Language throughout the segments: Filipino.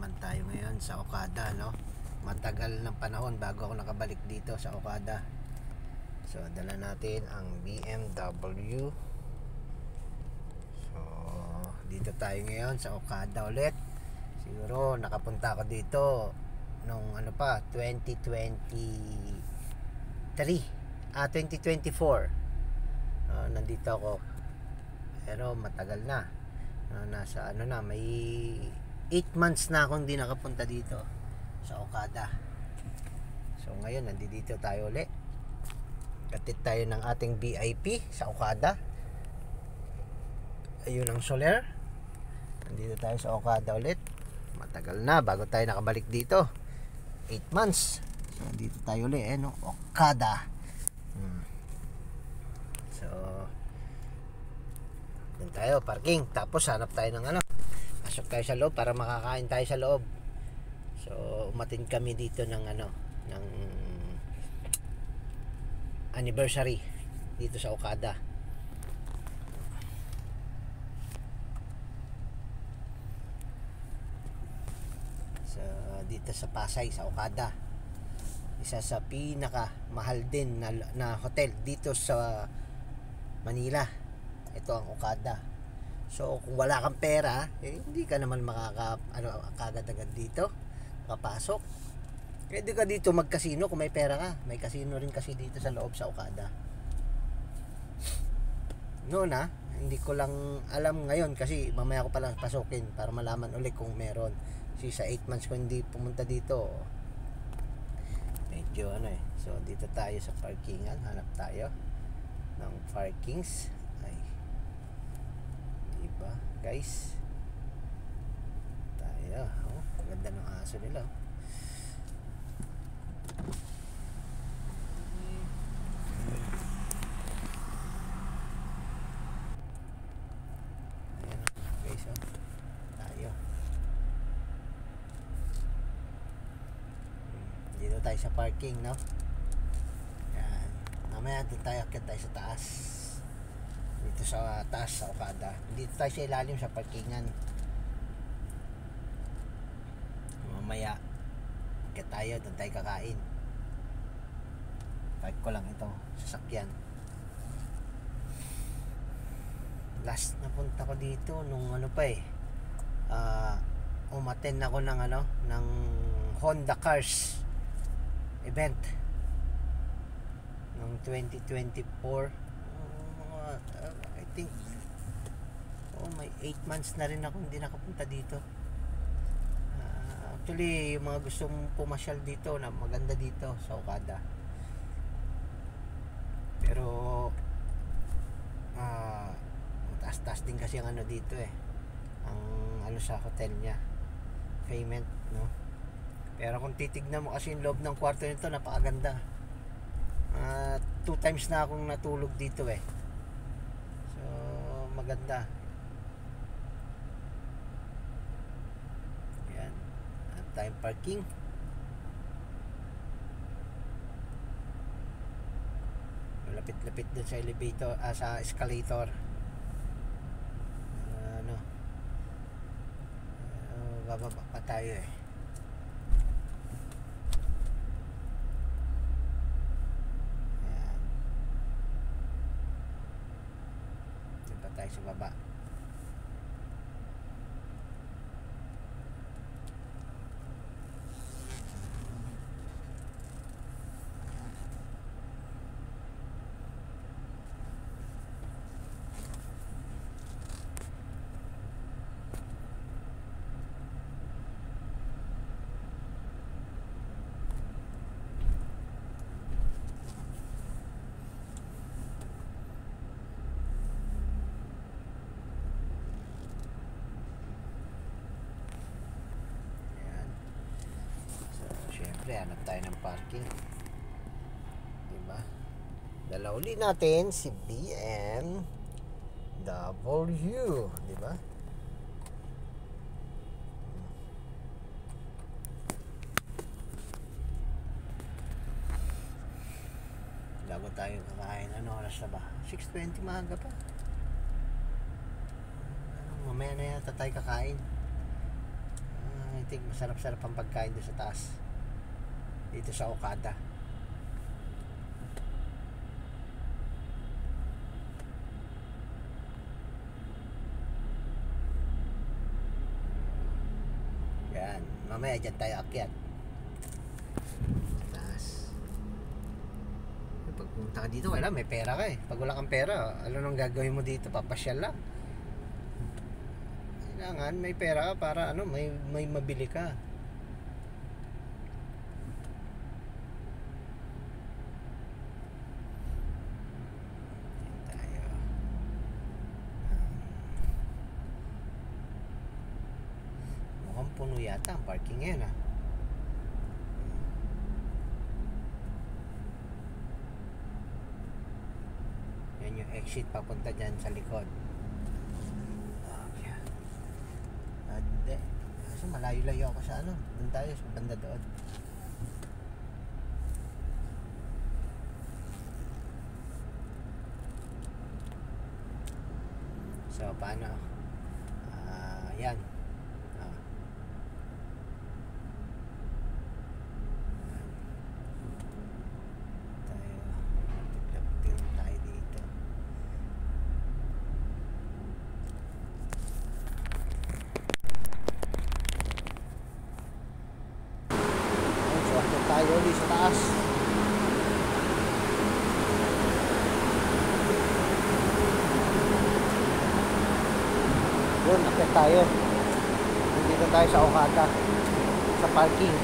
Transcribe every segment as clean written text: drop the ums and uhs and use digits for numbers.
naman tayo ngayon sa Okada, no? Matagal ng panahon bago ako nakabalik dito sa Okada. So dala natin ang BMW. So dito tayo ngayon sa Okada ulit. Siguro nakapunta ako dito nung 2024. Nandito ako. Pero matagal na. Nasa may 8 months na akong hindi nakapunta dito sa Okada. So ngayon nandito tayo ulit. Katid tayo ng ating VIP sa Okada. Ayun ang Soler. Nandito tayo sa Okada ulit. Matagal na bago tayo nakabalik dito. 8 months. So nandito tayo ulit, no? Okada. So doon tayo, parking. Tapos hanap tayo ng pasok tayo sa loob para makakain tayo sa loob. So umatin kami dito ng ng anniversary dito sa Okada. So dito sa Pasay sa Okada. Isa sa pinaka mahal din na hotel dito sa Manila. Ito ang Okada. So kung wala kang pera, hindi ka naman kagad-agad dito papasok. Pwede ka dito mag-casino kung may pera ka. May casino rin kasi dito sa loob sa Okada. Hindi ko lang alam ngayon kasi mamaya ko palang pasukin para malaman ulit kung meron. Kasi sa 8 months ko hindi pumunta dito. Medyo So dito tayo sa parkingan. Hanap tayo ng parkings. Ay, diba guys, tayo. Ganda ng aso nila. Ayan guys, tayo dito tayo sa parking, no? Ayan, mamaya dito tayo, akit tayo sa taas. Dito sa taas sa Okada. Dito tayo sa ilalim sa parkingan. Mamaya akit tayo, doon tayo kakain. Park ko lang ito sasakyan. Last na punta ko dito nung umattend ako ng ng Honda Cars event ng 2024. I think may 8 months na rin ako hindi nakapunta dito. Actually, yung mga gustong pumasyal dito na maganda dito sa Okada. Pero taas-taas din kasi ang dito ang sa hotel niya. Payment, no? Pero kung titignan mo kasi yung loob ng kwarto nito, napakaganda. 2 times na akong natulog dito So maganda. Yan, at time parking. Lapit-lapit dun sa elevator, sa escalator. Bababa pa tayo Yan, diba tayo sa baba. Hanap tayo ng parking, diba? Dala uli natin si BMW, diba? Bago tayo kakain, oras na ba? 6:20, maaga pa. Mamaya na yata tayo kakain. I think masarap-sarap ang pagkain doon sa taas. Dito sa Okada. Yan. Mamaya dyan tayo akyat. Sa taas. Pag pumunta ka dito, wala, may pera ka eh. Pag wala kang pera, ano nang gagawin mo dito? Papasyal lang. Kailangan may pera ka para ano, may mabili ka. Mukhang puno yata ang parking ngayon ah. Yan yung exit papunta dyan sa likod. Hindi. Kasi malayo-layo ako sa ano. Doon tayo sa banda doon. So paano? Yan. Tayo dito. Tayo ulit sa taas. Doon, akit tayo. Nandito tayo sa Okada. Sa parking.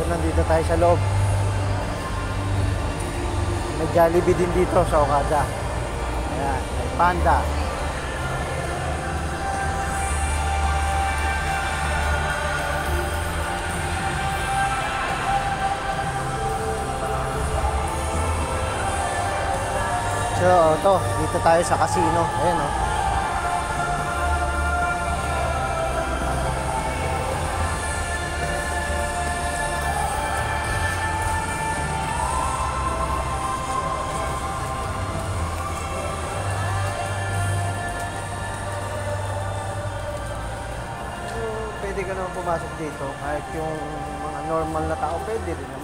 Nandito tayo sa loob. May Jollibee din dito sa Okada. Ayan, may Panda. So, ito, dito tayo sa casino. Ayan, oh. Pwede ka naman pumasok dito kahit yung mga normal na tao pwede rin